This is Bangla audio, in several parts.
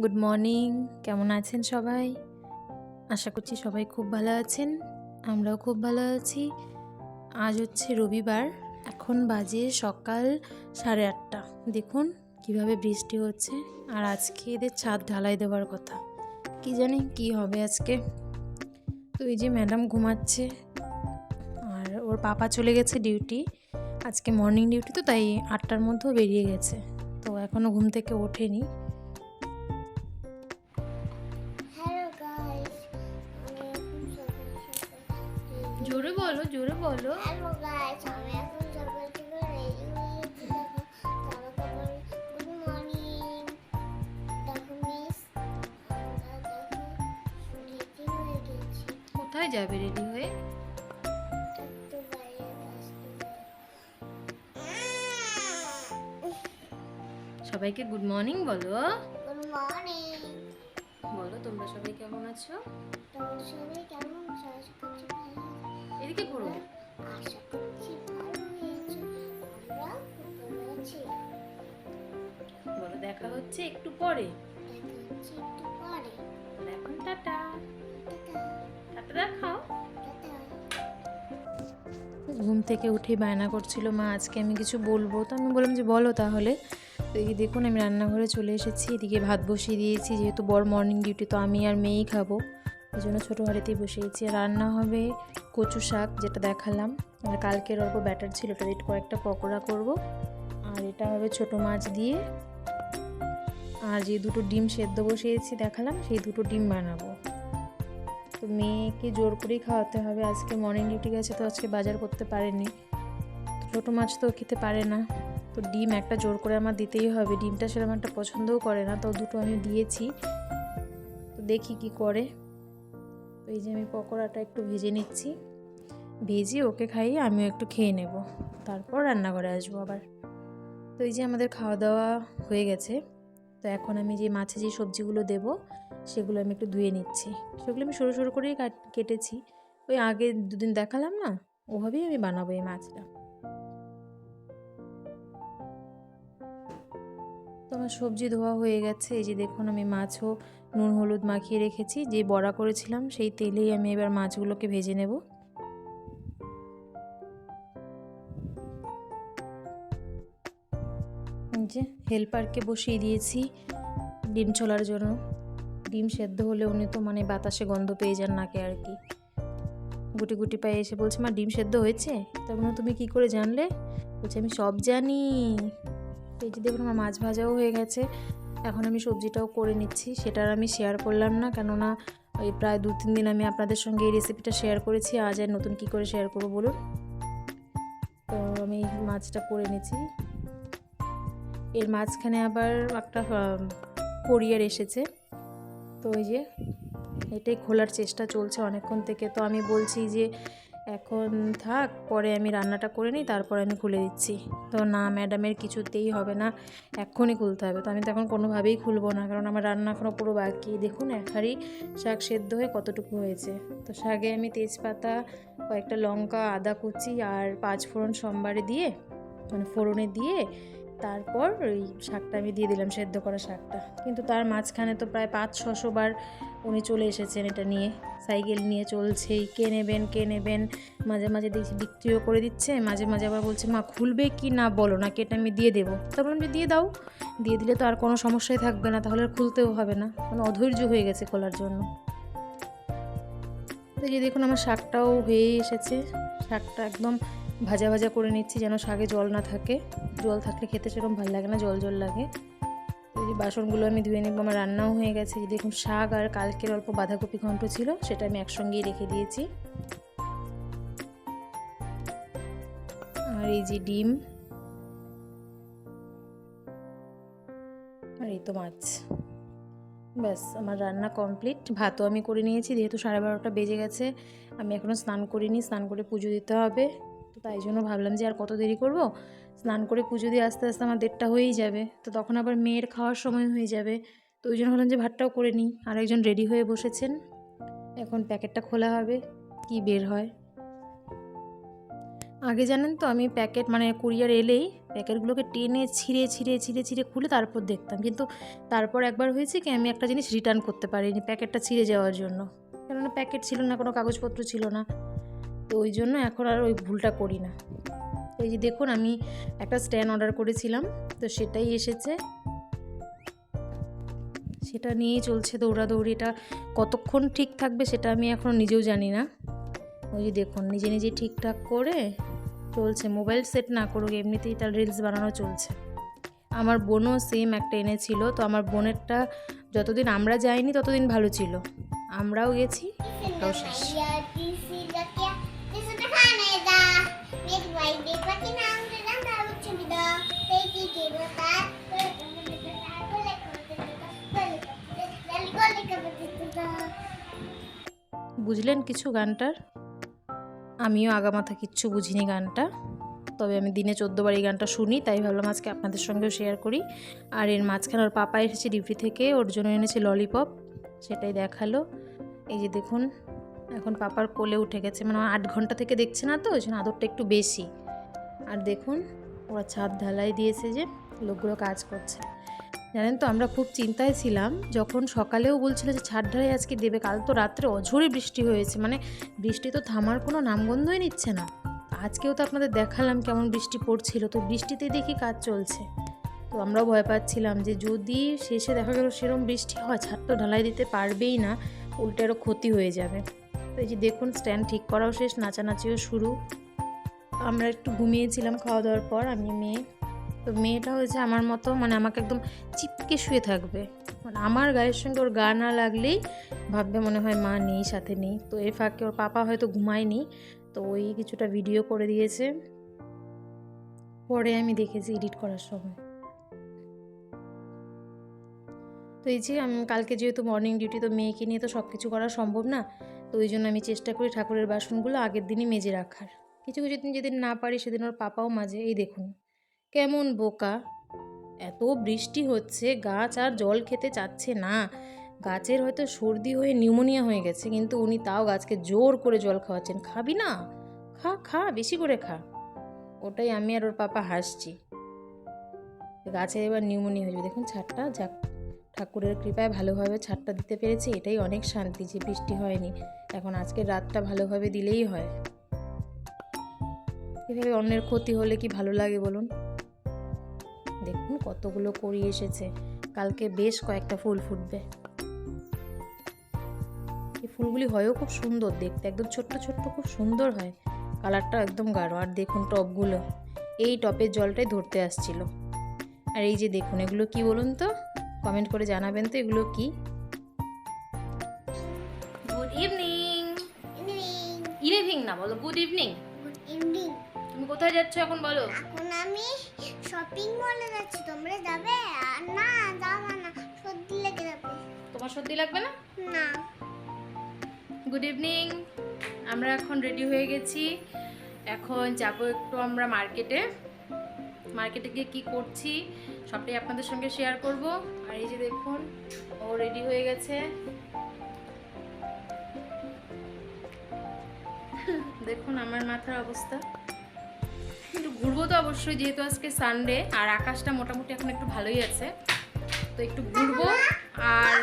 Good morning. কেমন আছেন সবাই? আশা করছি সবাই খুব ভালো আছেন। আমরাও খুব ভালো আছি। আজ হচ্ছে রবিবার। এখন বাজে সকাল 8:30। দেখুন কিভাবে বৃষ্টি হচ্ছে। আর আজকে এদের ছাদ ঢালাই দেওয়ার কথা। কি জানি কি হবে আজকে। তো এই যে ম্যাডাম ঘুমাচ্ছে আর ওর পাপা চলে গেছে ডিউটি। আজকে মর্নিং ডিউটি, তো তাই 8টার মধ্যেও বেরিয়ে গেছে। তো এখনও ঘুম থেকে ওঠেনি। হ্যালো গাইস, আমি এখন সকাল সকাল জোরে বলো, জোরে বলো। হ্যালো গাইস, আমি এখন সকাল সকাল রেডি হয়েছি। দেখো জামা কাপড়। Good morning. দেখো মিস, আমরা দেখো রেডি হয়ে গেছি। কোথায় যাবে রেডি হয়ে? একটু বাইরে আসতে। সবাইকে গুড মর্নিং বলো। Good morning. বলো তোমরা সবাই কেমন আছো? তোমরা সবাই কেমন আছো? আশা করছি ভালো আছো। এদিকে ঘোরো। আশা করছি ভালো হয়েছে। আমরা খুব ভালো আছি। বলো দেখা হচ্ছে একটু পরে। দেখা হচ্ছে একটু পরে। এখন টাটা। টাটা। টাটা দেখাও। টাটা। ঘুম থেকে উঠে বায়না করছিল মা আজকে আমি কিছু বলবো। তো আমি বললাম যে বলো তাহলে। তো এই দেখুন আমি রান্নাঘরে চলে এসেছি। এদিকে ভাত বসিয়ে দিয়েছি, যেহেতু বড় মর্নিং ডিউটি, তো আমি আর মেয়েই খাবো। ওই জন্য ছোটো হাঁড়িতেই বসিয়েছি। আর রান্না হবে কচু শাক, যেটা দেখালাম। আর কালকের অল্প ব্যাটার ছিল, ওটা দিয়ে কয়েকটা পকোড়া করব। আর এটা হবে ছোটো মাছ দিয়ে। আর যে দুটো ডিম সেদ্ধ বসিয়েছি দেখালাম, সেই দুটো ডিম বানাবো। তো মেয়েকে জোর করেই খাওয়াতে হবে। আজকে মর্নিং ডিউটি গেছে, তো আজকে বাজার করতে পারেনি। তো ছোটো মাছ তো খেতে পারে না, তো ডিম একটা জোর করে আমার দিতেই হবে। ডিমটা সেরকম একটা পছন্দও করে না, তো দুটো আমি দিয়েছি। তো দেখি কি করে। তো এই যে আমি পকোড়াটা একটু ভেজে নিচ্ছি। ভেজে ওকে খাইয়ে আমিও একটু খেয়ে নেব, তারপর রান্নাঘরে আসবো আবার। তো এই যে আমাদের খাওয়া দাওয়া হয়ে গেছে। তো এখন আমি যে মাছে যে সবজিগুলো দেব, সেগুলো আমি একটু ধুয়ে নিচ্ছি। সেগুলো আমি সরু সরু করেই কেটেছি। ওই আগে দুদিন দেখালাম না, ওভাবেই আমি বানাবো এই মাছটা। তো আমার সবজি ধোয়া হয়ে গেছে। এই যে দেখুন আমি মাছও নুন হলুদ মাখিয়ে রেখেছি। যে বড়া করেছিলাম সেই তেলেই আমি এবার মাছগুলোকে ভেজে নেব। যে হেল্পারকে বসিয়ে দিয়েছি ডিম ছোলার জন্য। ডিম সেদ্ধ হলে উনি তো মানে বাতাসে গন্ধ পেয়ে যান নাকে আর কি। গুটি গুটি পায়ে এসে বলছে মা ডিম সেদ্ধ হয়েছে। তখন তুমি কি করে জানলে? বলছে আমি সব জানি। এই যে দেখুন আমার মাছ ভাজাও হয়ে গেছে। এখন আমি সবজিটাও করে নিচ্ছি। সেটা আর আমি শেয়ার করলাম না, কেননা ওই প্রায় 2-3 দিন আমি আপনাদের সঙ্গে এই রেসিপিটা শেয়ার করেছি। আজ আর নতুন কী করে শেয়ার করবো বলুন। তো আমি মাছটা করে নিচ্ছি। এর মাঝখানে আবার একটা কোরিয়ার এসেছে। তো ওই যে এটাই খোলার চেষ্টা চলছে অনেকক্ষণ থেকে। তো আমি বলছি যে এখন থাক, পরে আমি রান্নাটা করে নিই, তারপর আমি খুলে দিচ্ছি। তো না, ম্যাডামের কিছুতেই হবে না, এক্ষুনি খুলতে হবে। তো আমি তো এখন কোনোভাবেই খুলবো না, কারণ আমার রান্না এখনও পুরো বাকি। দেখুন এক হাঁড়ি শাক সেদ্ধ হয়ে কতটুকু হয়েছে। তো শাকে আমি তেজপাতা, কয়েকটা লঙ্কা, আদা কুচি আর 5 ফোড়ন সোমবারে দিয়ে, মানে ফোড়নে দিয়ে তারপর ওই শাকটা আমি দিয়ে দিলাম, সেদ্ধ করা শাকটা। কিন্তু তার মাঝখানে তো প্রায় 500-600 বার উনি চলে এসেছেন এটা নিয়ে। সাইকেল নিয়ে চলছেই, কে নেবেন কে নেবেন। মাঝে মাঝে দেখছি বিক্রিও করে দিচ্ছে, মাঝে মাঝে আবার বলছে মা খুলবে কি না বলো না, কেটে আমি দিয়ে দেবো। তো বললাম যে দিয়ে দাও, দিয়ে দিলে তো আর কোনো সমস্যাই থাকবে না, তাহলে আর খুলতেও হবে না। মানে অধৈর্য হয়ে গেছে খোলার জন্য। তো এই দেখুন আমার শাকটাও হয়ে এসেছে। শাকটা একদম ভাজা ভাজা করে নিচ্ছি, যেন শাকে জল না থাকে। জল থাকলে খেতে সেরকম ভালো লাগে না, জল জল লাগে। এই যে বাসনগুলো আমি ধুয়ে নেব। আমার রান্নাও হয়ে গেছে। যে দেখুন শাক আর কালকের অল্প বাঁধাকপি ঘন্ট ছিল, সেটা আমি একসঙ্গেই রেখে দিয়েছি। আর এই যে ডিম, আর এই তো মাছ। ব্যাস আমার রান্না কমপ্লিট। ভাতও আমি করে নিয়েছি, যেহেতু 12:30 বেজে গেছে। আমি এখনও স্নান করিনি, স্নান করে পুজো দিতে হবে। তো তাই জন্য ভাবলাম যে আর কত দেরি করব, স্নান করে পুজো দিয়ে আস্তে আস্তে আমার 1:30 হয়েই যাবে। তো তখন আবার মেয়ের খাওয়ার সময় হয়ে যাবে। তো ওই জন্য ভাবলাম যে ভাতটাও করে নিই। আর একজন রেডি হয়ে বসেছেন, এখন প্যাকেটটা খোলা হবে, কি বের হয়। আগে জানেন তো আমি প্যাকেট মানে কুরিয়ার এলেই প্যাকেটগুলোকে টেনে ছিঁড়ে খুলে তারপর দেখতাম। কিন্তু তারপর একবার হয়েছে কি, আমি একটা জিনিস রিটার্ন করতে পারিনি প্যাকেটটা ছিঁড়ে যাওয়ার জন্য, কেননা প্যাকেট ছিল না, কোনো কাগজপত্র ছিল না। তো ওই জন্য এখন আর ওই ভুলটা করি না। এই যে দেখুন, আমি একটা স্ট্যান্ড অর্ডার করেছিলাম, তো সেটাই এসেছে, সেটা নিয়েই চলছে দৌড়াদৌড়ি। এটা কতক্ষণ ঠিক থাকবে সেটা আমি এখনও নিজেও জানি না। ওই যে দেখুন, নিজে নিজে ঠিকঠাক করে চলছে। মোবাইল সেট না করুক, এমনিতেই তার রিলস বানানো চলছে। আমার বোনও সেম একটা এনেছিল, তো আমার বোনেরটা যতদিন আমরা যাইনি ততদিন ভালো ছিল, আমরাও গেছি, একটাও শেষ। বুঝলেন কিছু গানটার? আমিও আগামাথা কিচ্ছু বুঝিনি গানটা, তবে আমি দিনে 14 বার এই গানটা শুনি, তাই ভাবলাম আজকে আপনাদের সঙ্গেও শেয়ার করি। আর এর মাঝখানে ওর পাপা এসেছে ডিউটি থেকে, ওর জন্য এনেছে ললিপপ, সেটাই দেখালো। এই যে দেখুন, এখন পাপার কোলে উঠে গেছে, মানে 8 ঘন্টা থেকে দেখছে না, তো ওই জন্য আদরটা একটু বেশি। আর দেখুন, ওরা ছাদ ঢালাই দিয়েছে, যে লোকগুলো কাজ করছে। জানেন তো, আমরা খুব চিন্তায় ছিলাম, যখন সকালেও বলছিল যে ছাদ ঢালাই আজকে দেবে, কাল তো রাত্রে অঝোরে বৃষ্টি হয়েছে, মানে বৃষ্টি তো থামার কোনো নামগন্ধই নিচ্ছে না। আজকেও তো আপনাদের দেখালাম কেমন বৃষ্টি পড়ছিল, তো বৃষ্টিতে দেখি কাজ চলছে। তো আমরাও ভয় পাচ্ছিলাম যে যদি শেষে দেখা গেল সেরকম বৃষ্টি হয়, ছাদ তো ঢালাই দিতে পারবেই না, উল্টে আরও ক্ষতি হয়ে যাবে। তো এই যে দেখুন, স্ট্যান্ড ঠিক করাও শেষ, নাচানাচিও শুরু। আমরা একটু ঘুমিয়েছিলাম খাওয়া দাওয়ার পর, আমি মেয়ে। তো মেয়েটা হয়েছে আমার মতো, মানে আমাকে একদম চিপকে শুয়ে থাকবে, মানে আমার গায়ের সঙ্গে ওর গা না লাগলেই ভাববে মনে হয় মা নেই, সাথে নেই। তো এর ফাঁকে ওর পাপা হয়তো ঘুমায়নি, তো ওই কিছুটা ভিডিও করে দিয়েছে, পরে আমি দেখেছি এডিট করার সময়। তো এই যে আমি কালকে যেহেতু মর্নিং ডিউটি, তো মেয়েকে নিয়ে তো সব কিছু করা সম্ভব না, তো ওই জন্য আমি চেষ্টা করি ঠাকুরের বাসনগুলো আগের দিনই মেজে রাখার। কিছু কিছু দিন যেদিন না পারি সেদিন ওর পাপাও মাজে। এই দেখুন কেমন বোকা, এত বৃষ্টি হচ্ছে, গাছ আর জল খেতে চাচ্ছে না, গাছের হয়তো সর্দি হয়ে নিউমোনিয়া হয়ে গেছে, কিন্তু উনি তাও গাছকে জোর করে জল খাওয়াচ্ছেন। খাবি না? খা খা, বেশি করে খা। ওটাই আমি আর ওর পাপা হাসছি, গাছে এবার নিউমোনিয়া হয়ে যাবে। দেখুন ছাদটা, যাক ঠাকুরের কৃপায় ভালোভাবে ছাদটা দিতে পেরেছি, এটাই অনেক শান্তি যে বৃষ্টি হয়নি। এখন আজকের রাতটা ভালোভাবে দিলেই হয়। এভাবে অন্যের ক্ষতি হলে কি ভালো লাগে বলুন? দেখুন কতগুলো করি এসেছে, কালকে বেশ কয়েকটা ফুল ফুটবে। এই ফুলগুলি হয়ও খুব সুন্দর দেখতে, একদম ছোট্ট ছোট্ট, খুব সুন্দর হয়, কালারটা একদম গাঢ়। আর দেখুন টবগুলো, এই টপের জলটাই ধরতে আসছিল। আর এই যে দেখুন, এগুলো কি বলুন তো, কমেন্ট করে জানাবেন তো এগুলো কি। Good evening. ইভিনিং না, বলো গুড ইভিনিং। Good evening. তুমি কোথায় যাচ্ছ এখন বলো? এখন আমি শপিং মলে যাচ্ছি, তোমরা যাবে? না যাবো না, সর্দি লেগে যাবে। তোমার সর্দি লাগবে না? না। Good evening. আমরা এখন রেডি হয়ে গেছি, এখন যাব একটু আমরা মার্কেটে। মার্কেটে গিয়ে কী করছি সবটাই আপনাদের সঙ্গে শেয়ার করব। আর এই যে দেখুন, ও রেডি হয়ে গেছে, দেখুন আমার মাথার অবস্থা। একটু ঘুরবো তো অবশ্যই, যেহেতু আজকে সানডে আর আকাশটা মোটামুটি এখন একটু ভালোই আছে, তো একটু ঘুরবো। আর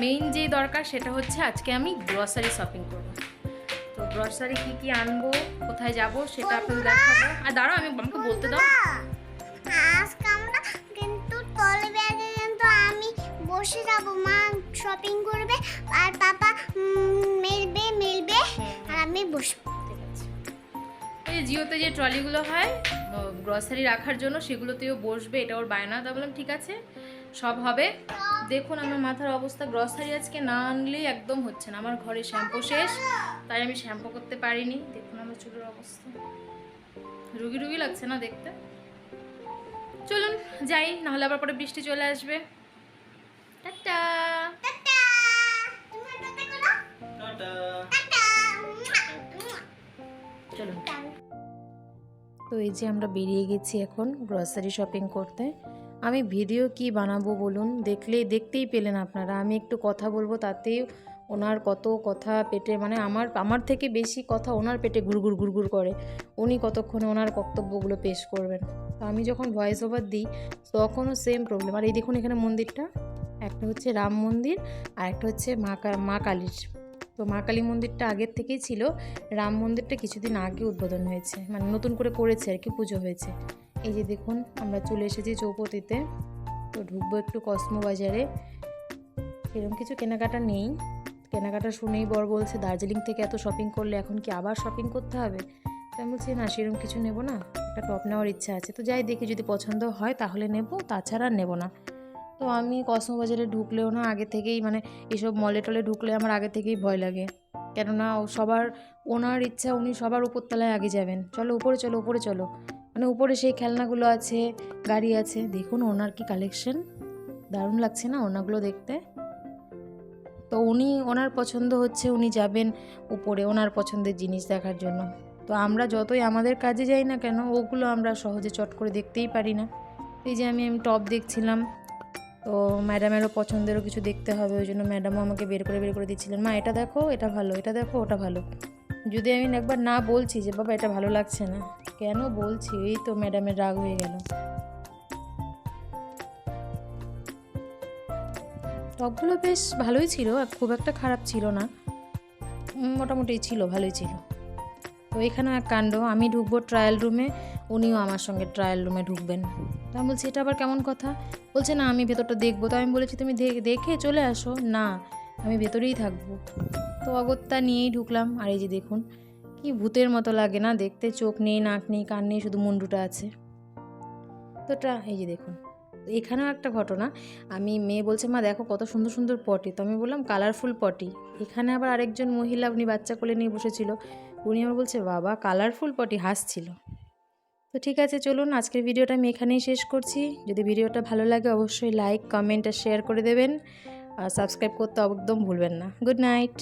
মেইন যে দরকার সেটা হচ্ছে আজকে আমি গ্রসারি শপিং করবো। তো গ্রসারি কি কি আনবো, কোথায় যাব সেটা আপনাদের দেখাবো। আর দাঁড়াও, আমাকে বলতে দাও। আজকে আমরা কিন্তু ট্রলি ব্যাগে কিন্তু আমি বসে যাব, মা শপিং করবে আর পাপা মেলবে আর আমি বসবো। ঠিক আছে। এই জিওতে যে ট্রলিগুলো হয় গ্রসারি রাখার জন্য, সেগুলোতেও বসবে, এটা ওর বায়না। তা বললাম ঠিক আছে, সব হবে। দেখুন আমার মাথার অবস্থা, গ্রসারি আজকে না আনলেই একদম হচ্ছে না। আমার ঘরে শ্যাম্পু শেষ, তাই আমি শ্যাম্পু করতে পারিনি। দেখুন আমার চুলের অবস্থা, রুগী রুগী লাগছে না দেখতে। চলুন যাই, নাহলে আবার পরে বৃষ্টি চলে আসবে। টাটা। টাটা। তুমি টাটা করো। টাটা। টাটা। চলুন। তো এই যে আমরা বেরিয়ে গেছি এখন গ্রসারি শপিং করতে। আমি ভিডিও কি বানাবো বলুন, দেখতেই পেলেন আপনারা। আমি একটু কথা বলবো, তাতেই ওনার কত কথা পেটে, মানে আমার থেকে বেশি কথা ওনার পেটে গুড়গুড় গুড়গুড় করে। উনি কতক্ষণে ওনার বক্তব্যগুলো পেশ করবেন। তো আমি যখন ভয়েস ওভার দিই তখনও সেম প্রবলেম। আর এই দেখুন এখানে মন্দিরটা, একটা হচ্ছে রাম মন্দির আর একটা হচ্ছে মা কালীর। তো মা কালী মন্দিরটা আগের থেকেই ছিল, রাম মন্দিরটা কিছুদিন আগে উদ্বোধন হয়েছে, মানে নতুন করে করেছে আর কি, পুজো হয়েছে। এই যে দেখুন আমরা চলে এসেছি চৌপতিতে। তো ঢুকবো একটু কসমো বাজারে। এরকম কিছু কেনাকাটা নেই, কেনাকাটা শুনেই বর বলছে দার্জিলিং থেকে এত শপিং করলে এখন কি আবার শপিং করতে হবে। তো আমি বলছি না, সেরকম কিছু নেব না, একটা টপ নেওয়ার ইচ্ছা আছে। তো যাই দেখি, যদি পছন্দ হয় তাহলে নেব, তাছাড়া আর নেব না। তো আমি কসমো বাজারে ঢুকলেও না আগে থেকেই, মানে এসব মলে টলে ঢুকলে আমার আগে থেকেই ভয় লাগে, কেননা ওনার ইচ্ছা উনি সবার উপরতলায় আগে যাবেন। চলো উপরে চলো, উপরে চলো, মানে উপরে সেই খেলনাগুলো আছে, গাড়ি আছে। দেখুন ওনার কি কালেকশন, দারুণ লাগছে না ওনাগুলো দেখতে। তো ওনার পছন্দ হচ্ছে, উনি যাবেন উপরে ওনার পছন্দের জিনিস দেখার জন্য। তো আমরা যতই আমাদের কাজে যাই না কেন, ওগুলো আমরা সহজে চট করে দেখতেই পারি না। এই যে আমি টপ দেখছিলাম, তো ম্যাডামেরও পছন্দেরও কিছু দেখতে হবে, ওই জন্য ম্যাডামও আমাকে বের করে দিচ্ছিলেন, মা এটা দেখো, এটা ভালো, এটা দেখো, ওটা ভালো। যদি আমি একবার না বলছি যে বাবা এটা ভালো লাগছে না, কেন বলছি, এই তো ম্যাডামের রাগ হয়ে গেল। টপগুলো বেশ ভালোই ছিল, আর খুব একটা খারাপ ছিল না, মোটামুটি ছিল, ভালোই ছিল। তো এখানেও এক কাণ্ড, আমি ঢুকবো ট্রায়াল রুমে, উনিও আমার সঙ্গে ট্রায়াল রুমে ঢুকবেন। তো আমি বলছি এটা আবার কেমন কথা, বলছে না আমি ভেতরটা দেখবো। তো আমি বলেছি তুমি দেখে চলে আসো, না আমি ভেতরেই থাকবো। তো অগত্যা নিয়েই ঢুকলাম। আর এই যে দেখুন কি ভূতের মতো লাগে না দেখতে, চোখ নেই, নাক নেই, কান নেই, শুধু মুন্ডুটা আছে। তো এই যে দেখুন এখানেও একটা ঘটনা, আমি মেয়ে বলছে মা দেখো কত সুন্দর সুন্দর পটি, তো আমি বললাম কালারফুল পটি। এখানে আবার আরেকজন মহিলা, উনি বাচ্চা কোলে নিয়ে বসেছিল, উনি আমার বলছে বাবা কালারফুল পটি, হাসছিল। তো ঠিক আছে চলুন, আজকের ভিডিওটা আমি এখানেই শেষ করছি। যদি ভিডিওটা ভালো লাগে অবশ্যই লাইক, কমেন্ট আর শেয়ার করে দেবেন, আর সাবস্ক্রাইব করতে একদম ভুলবেন না। Good night.